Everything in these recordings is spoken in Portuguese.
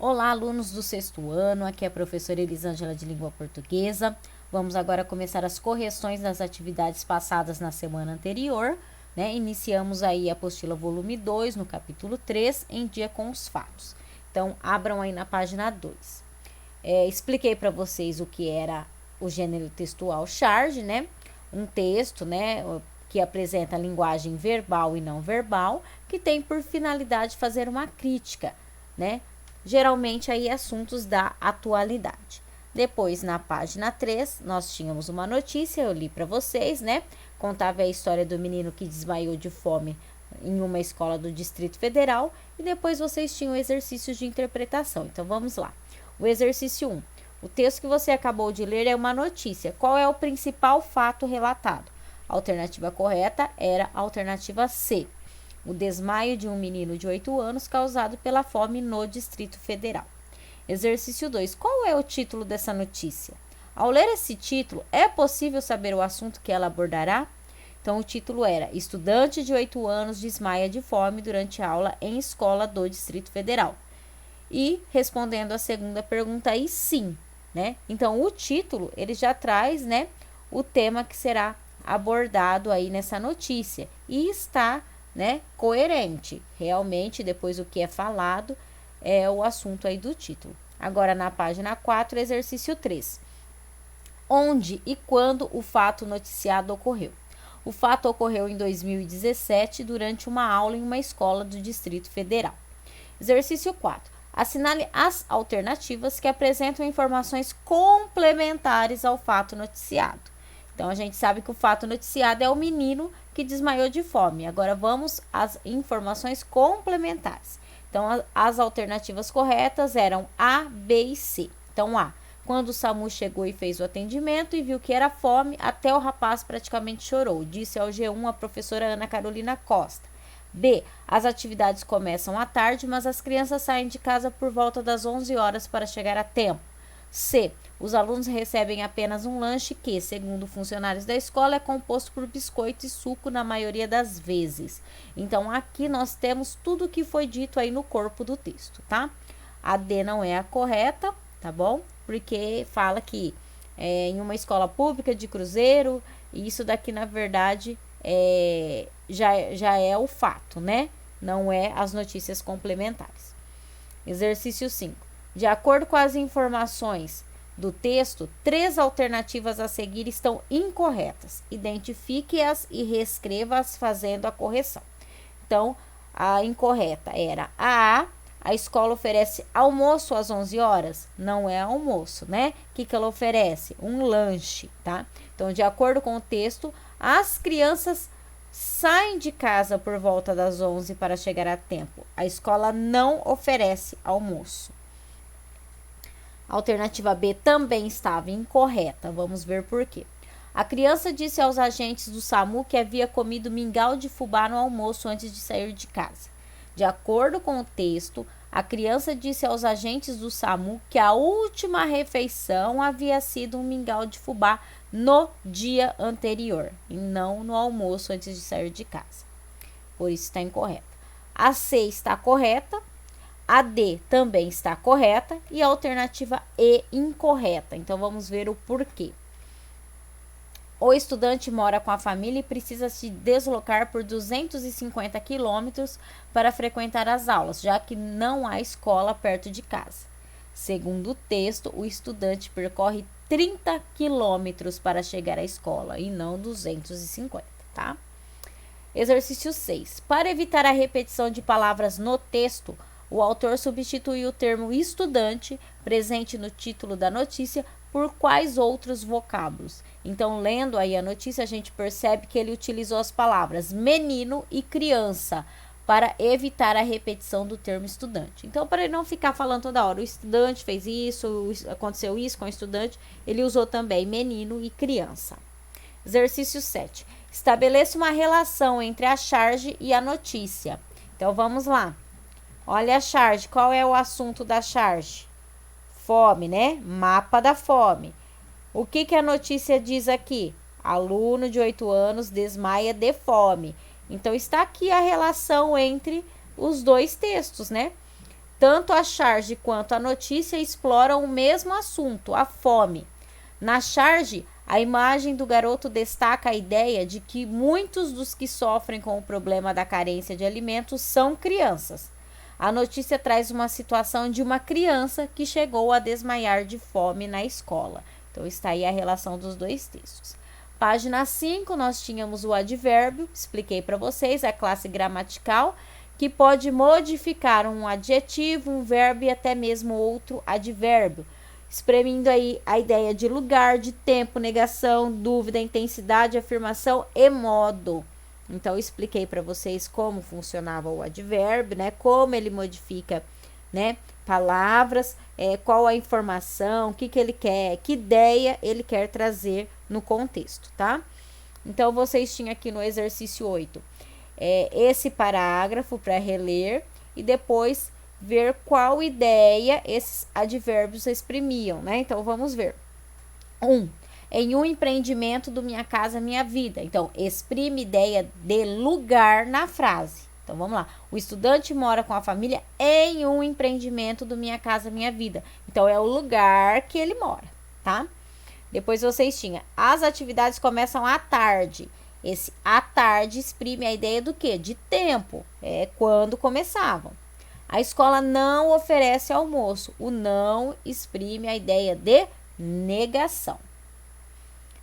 Olá, alunos do sexto ano, aqui é a professora Elisângela de Língua Portuguesa. Vamos agora começar as correções das atividades passadas na semana anterior, né? Iniciamos aí a apostila volume 2, no capítulo 3, em dia com os fatos. Então, abram aí na página 2. Expliquei para vocês o que era o gênero textual charge, né? Um texto, né, que apresenta a linguagem verbal e não verbal, que tem por finalidade fazer uma crítica, né? Geralmente aí assuntos da atualidade. Depois, na página 3, nós tínhamos uma notícia, eu li para vocês, né? Contava a história do menino que desmaiou de fome em uma escola do Distrito Federal. E depois vocês tinham exercícios de interpretação. Então, vamos lá. O exercício 1. O texto que você acabou de ler é uma notícia. Qual é o principal fato relatado? A alternativa correta era a alternativa C. O desmaio de um menino de 8 anos causado pela fome no Distrito Federal. Exercício 2. Qual é o título dessa notícia? Ao ler esse título, é possível saber o assunto que ela abordará? Então, o título era Estudante de 8 anos desmaia de fome durante aula em escola do Distrito Federal. E, respondendo a segunda pergunta aí, sim, né? Então, o título, ele já traz, né, o tema que será abordado aí nessa notícia. E está, né, coerente. Realmente, depois o que é falado é o assunto aí do título. Agora, na página 4, exercício 3. Onde e quando o fato noticiado ocorreu? O fato ocorreu em 2017, durante uma aula em uma escola do Distrito Federal. Exercício 4. Assinale as alternativas que apresentam informações complementares ao fato noticiado. Então, a gente sabe que o fato noticiado é o menino que desmaiou de fome. Agora, vamos às informações complementares. Então, as alternativas corretas eram A, B e C. Então, A. Quando o SAMU chegou e fez o atendimento e viu que era fome, até o rapaz praticamente chorou, disse ao G1 a professora Ana Carolina Costa. B. As atividades começam à tarde, mas as crianças saem de casa por volta das 11 horas para chegar a tempo. C. Os alunos recebem apenas um lanche que, segundo funcionários da escola, é composto por biscoito e suco na maioria das vezes. Então, aqui nós temos tudo o que foi dito aí no corpo do texto, tá? A D não é a correta, tá bom? Porque fala que em uma escola pública de Cruzeiro, e isso daqui, na verdade, já é o fato, né? Não é as notícias complementares. Exercício 5. De acordo com as informações do texto, 3 alternativas a seguir estão incorretas. Identifique-as e reescreva-as fazendo a correção. Então, a incorreta era a A. A escola oferece almoço às 11 horas? Não é almoço, né? O que ela oferece? Um lanche, tá? Então, de acordo com o texto, as crianças saem de casa por volta das 11 para chegar a tempo. A escola não oferece almoço. A alternativa B também estava incorreta. Vamos ver por quê. A criança disse aos agentes do SAMU que havia comido mingau de fubá no almoço antes de sair de casa. De acordo com o texto, a criança disse aos agentes do SAMU que a última refeição havia sido um mingau de fubá no dia anterior, e não no almoço antes de sair de casa. Por isso está incorreta. A C está correta, a D também está correta e a alternativa E incorreta. Então, vamos ver o porquê. O estudante mora com a família e precisa se deslocar por 250 quilômetros para frequentar as aulas, já que não há escola perto de casa. Segundo o texto, o estudante percorre 30 quilômetros para chegar à escola e não 250, tá? Exercício 6. Para evitar a repetição de palavras no texto, o autor substituiu o termo estudante, presente no título da notícia, por quais outros vocábulos? Então, lendo aí a notícia, a gente percebe que ele utilizou as palavras menino e criança para evitar a repetição do termo estudante. Então, para ele não ficar falando toda hora, o estudante fez isso, aconteceu isso com o estudante, ele usou também menino e criança. Exercício 7. Estabeleça uma relação entre a charge e a notícia. Então, vamos lá. Olha a charge. Qual é o assunto da charge? Fome, né? Mapa da fome. O que a notícia diz aqui? Aluno de 8 anos desmaia de fome. Então, está aqui a relação entre os dois textos, né? Tanto a charge quanto a notícia exploram o mesmo assunto, a fome. Na charge, a imagem do garoto destaca a ideia de que muitos dos que sofrem com o problema da carência de alimentos são crianças. A notícia traz uma situação de uma criança que chegou a desmaiar de fome na escola. Então, está aí a relação dos dois textos. Página 5, nós tínhamos o advérbio, expliquei para vocês, a classe gramatical, que pode modificar um adjetivo, um verbo e até mesmo outro advérbio, exprimindo aí a ideia de lugar, de tempo, negação, dúvida, intensidade, afirmação e modo. Então, eu expliquei para vocês como funcionava o advérbio, né? Como ele modifica, né? Palavras, qual a informação, o que ele quer, que ideia ele quer trazer no contexto, tá? Então, vocês tinham aqui no exercício 8, esse parágrafo para reler e depois ver qual ideia esses advérbios exprimiam, né? Então, vamos ver. 1. Em um empreendimento do Minha Casa Minha Vida. Então, exprime ideia de lugar na frase. Então, vamos lá. O estudante mora com a família em um empreendimento do Minha Casa Minha Vida. Então, é o lugar que ele mora, tá? Depois vocês tinham, as atividades começam à tarde. Esse à tarde exprime a ideia do quê? De tempo, quando começavam. A escola não oferece almoço. O não exprime a ideia de negação.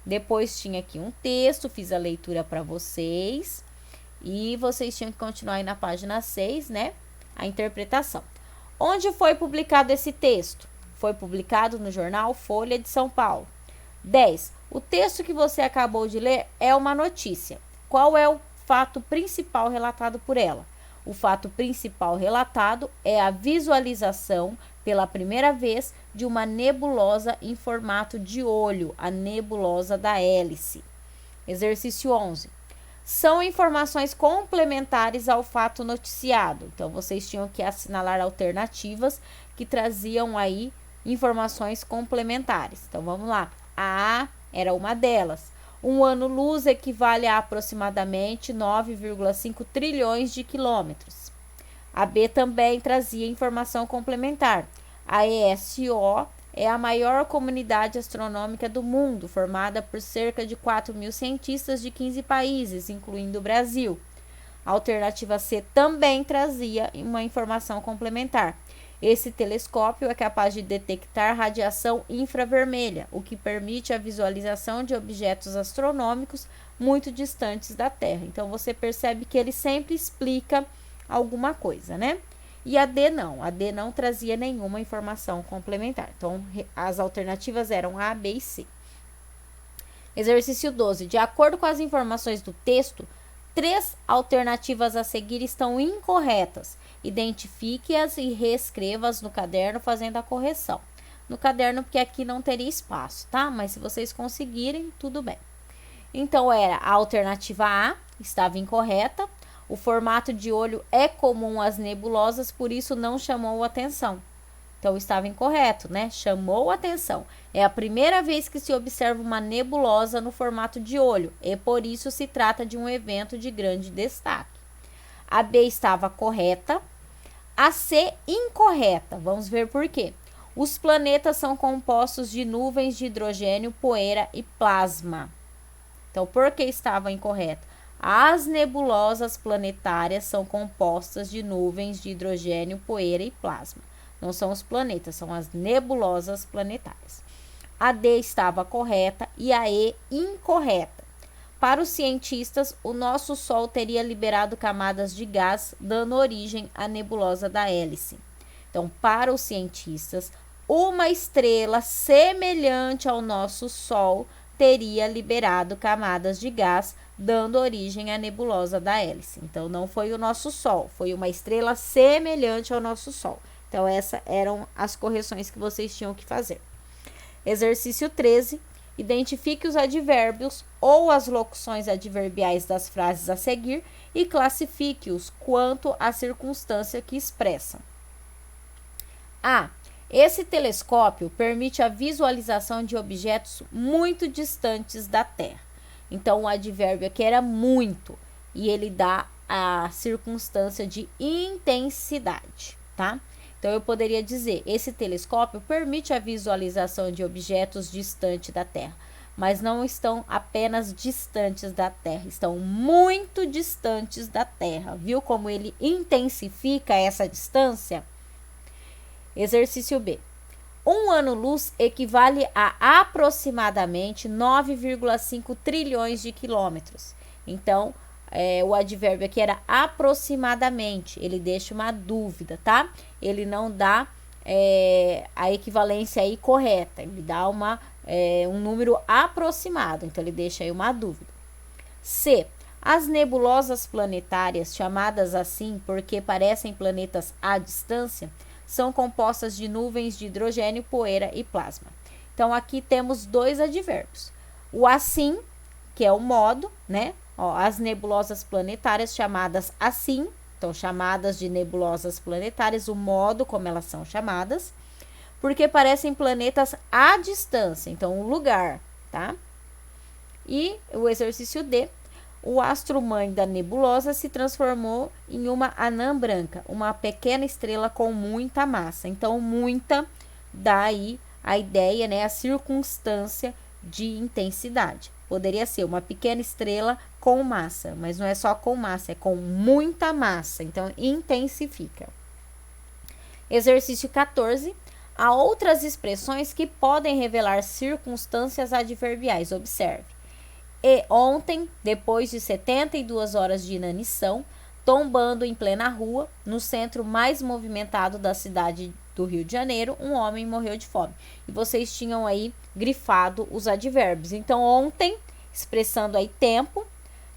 Depois tinha aqui um texto, fiz a leitura para vocês. E vocês tinham que continuar aí na página 6, né? A interpretação. Onde foi publicado esse texto? Foi publicado no jornal Folha de São Paulo. 10. O texto que você acabou de ler é uma notícia. Qual é o fato principal relatado por ela? O fato principal relatado é a visualização pela primeira vez de uma nebulosa em formato de olho, a nebulosa da hélice. Exercício 11. São informações complementares ao fato noticiado. Então, vocês tinham que assinalar alternativas que traziam aí informações complementares. Então, vamos lá. A A era uma delas. Um ano-luz equivale a aproximadamente 9,5 trilhões de quilômetros. A B também trazia informação complementar. A ESO é a maior comunidade astronômica do mundo, formada por cerca de 4.000 cientistas de 15 países, incluindo o Brasil. A alternativa C também trazia uma informação complementar. Esse telescópio é capaz de detectar radiação infravermelha, o que permite a visualização de objetos astronômicos muito distantes da Terra. Então, você percebe que ele sempre explica alguma coisa, né? E a D não trazia nenhuma informação complementar. Então, as alternativas eram A, B e C. Exercício 12. De acordo com as informações do texto, 3 alternativas a seguir estão incorretas. Identifique-as e reescreva-as no caderno fazendo a correção. No caderno, porque aqui não teria espaço, tá? Mas se vocês conseguirem, tudo bem. Então, era a alternativa A, estava incorreta. O formato de olho é comum às nebulosas, por isso não chamou atenção. Então, estava incorreto, né? Chamou atenção. É a primeira vez que se observa uma nebulosa no formato de olho, e por isso se trata de um evento de grande destaque. A B estava correta. A C, incorreta. Vamos ver por quê. Os planetas são compostos de nuvens de hidrogênio, poeira e plasma. Então, por que estava incorreta? As nebulosas planetárias são compostas de nuvens de hidrogênio, poeira e plasma. Não são os planetas, são as nebulosas planetárias. A D estava correta e a E incorreta. Para os cientistas, o nosso Sol teria liberado camadas de gás, dando origem à nebulosa da hélice. Então, para os cientistas, uma estrela semelhante ao nosso Sol teria liberado camadas de gás, dando origem à nebulosa da hélice. Então, não foi o nosso Sol, foi uma estrela semelhante ao nosso Sol. Então, essas eram as correções que vocês tinham que fazer. Exercício 13. Identifique os advérbios ou as locuções adverbiais das frases a seguir e classifique-os quanto à circunstância que expressam. A. Esse telescópio permite a visualização de objetos muito distantes da Terra. Então, o advérbio aqui era muito e ele dá a circunstância de intensidade, tá? Então, eu poderia dizer, esse telescópio permite a visualização de objetos distantes da Terra, mas não estão apenas distantes da Terra, estão muito distantes da Terra. Viu como ele intensifica essa distância? Exercício B. Um ano-luz equivale a aproximadamente 9,5 trilhões de quilômetros. Então, o advérbio aqui era aproximadamente, ele deixa uma dúvida, tá? Ele não dá a equivalência aí correta, ele dá um número aproximado, então ele deixa aí uma dúvida. C. As nebulosas planetárias, chamadas assim porque parecem planetas à distância, são compostas de nuvens de hidrogênio, poeira e plasma. Então, aqui temos dois advérbios. O assim, que é o modo, né? Ó, as nebulosas planetárias chamadas assim, então chamadas de nebulosas planetárias, o modo como elas são chamadas, porque parecem planetas à distância, então o lugar, tá? E o exercício D, o astro-mãe da nebulosa se transformou em uma anã branca, uma pequena estrela com muita massa. Então, muita dá aí a ideia, né, a circunstância de intensidade. Poderia ser uma pequena estrela com massa, mas não é só com massa, é com muita massa. Então, intensifica. Exercício 14. Há outras expressões que podem revelar circunstâncias adverbiais. Observe. E ontem, depois de 72 horas de inanição, tombando em plena rua, no centro mais movimentado da cidade do Rio de Janeiro, um homem morreu de fome. E vocês tinham aí grifado os advérbios. Então, ontem, expressando aí tempo,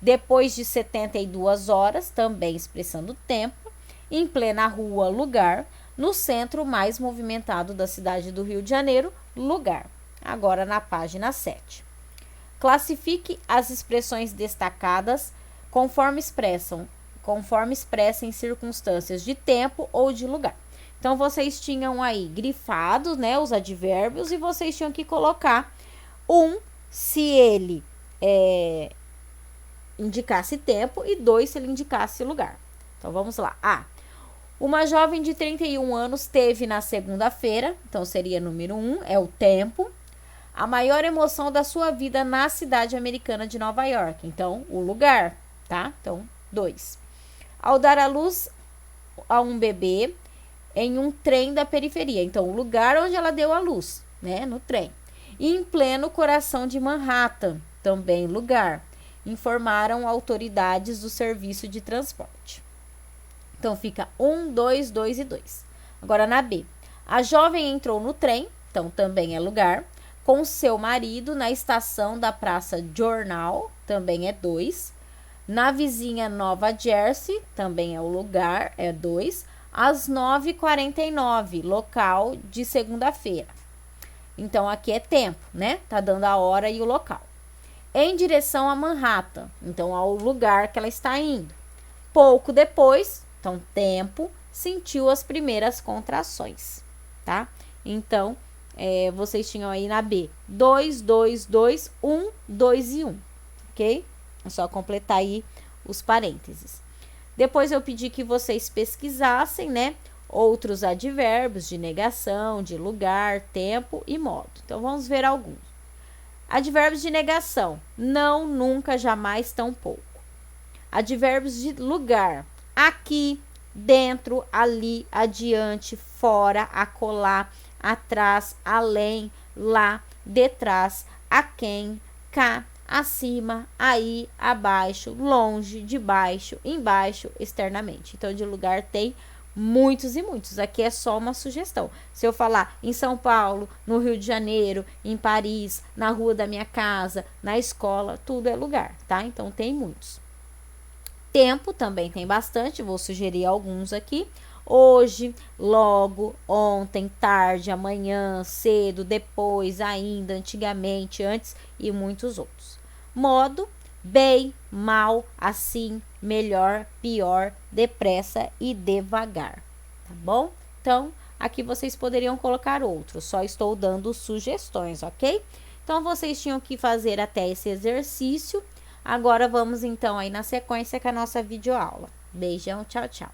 depois de 72 horas, também expressando tempo, em plena rua, lugar, no centro mais movimentado da cidade do Rio de Janeiro, lugar. Agora na página 7. Classifique as expressões destacadas conforme expressem circunstâncias de tempo ou de lugar. Então, vocês tinham aí grifados, né, os advérbios, e vocês tinham que colocar se ele indicasse tempo, e 2, se ele indicasse lugar. Então, vamos lá. A. Uma jovem de 31 anos teve na segunda-feira, então seria número 1, é o tempo, a maior emoção da sua vida na cidade americana de Nova York. Então, o lugar, tá? Então, 2. Ao dar à luz a um bebê em um trem da periferia. Então, o lugar onde ela deu à luz, né? No trem. E em pleno coração de Manhattan, também lugar. Informaram autoridades do serviço de transporte. Então, fica 1, 2, 2 e 2. Agora, na B. A jovem entrou no trem, então também é lugar, com seu marido na estação da Praça Jornal, também é 2. Na vizinha Nova Jersey, também é o lugar, é 2. Às 9h49, local de segunda-feira. Então, aqui é tempo, né? Tá dando a hora e o local. Em direção a Manhattan, então ao lugar que ela está indo. Pouco depois, então tempo, sentiu as primeiras contrações, tá? Então, vocês tinham aí na B 2, 2, 2, 1, 2 e 1, ok? É só completar aí os parênteses. Depois eu pedi que vocês pesquisassem, né, outros advérbios de negação, de lugar, tempo e modo. Então, vamos ver alguns. Advérbios de negação: não, nunca, jamais, tão pouco. Advérbios de lugar: aqui, dentro, ali, adiante, fora, acolá, atrás, além, lá, detrás, aquém, cá, acima, aí, abaixo, longe, debaixo, embaixo, externamente. Então, de lugar tem muitos e muitos. Aqui é só uma sugestão. Se eu falar em São Paulo, no Rio de Janeiro, em Paris, na rua da minha casa, na escola, tudo é lugar, tá? Então, tem muitos. Tempo também tem bastante, vou sugerir alguns aqui. Hoje, logo, ontem, tarde, amanhã, cedo, depois, ainda, antigamente, antes e muitos outros. Modo: bem, mal, assim, melhor, pior, depressa e devagar, tá bom? Então, aqui vocês poderiam colocar outros, só estou dando sugestões, ok? Então, vocês tinham que fazer até esse exercício. Agora, vamos então aí na sequência com a nossa videoaula. Beijão, tchau, tchau.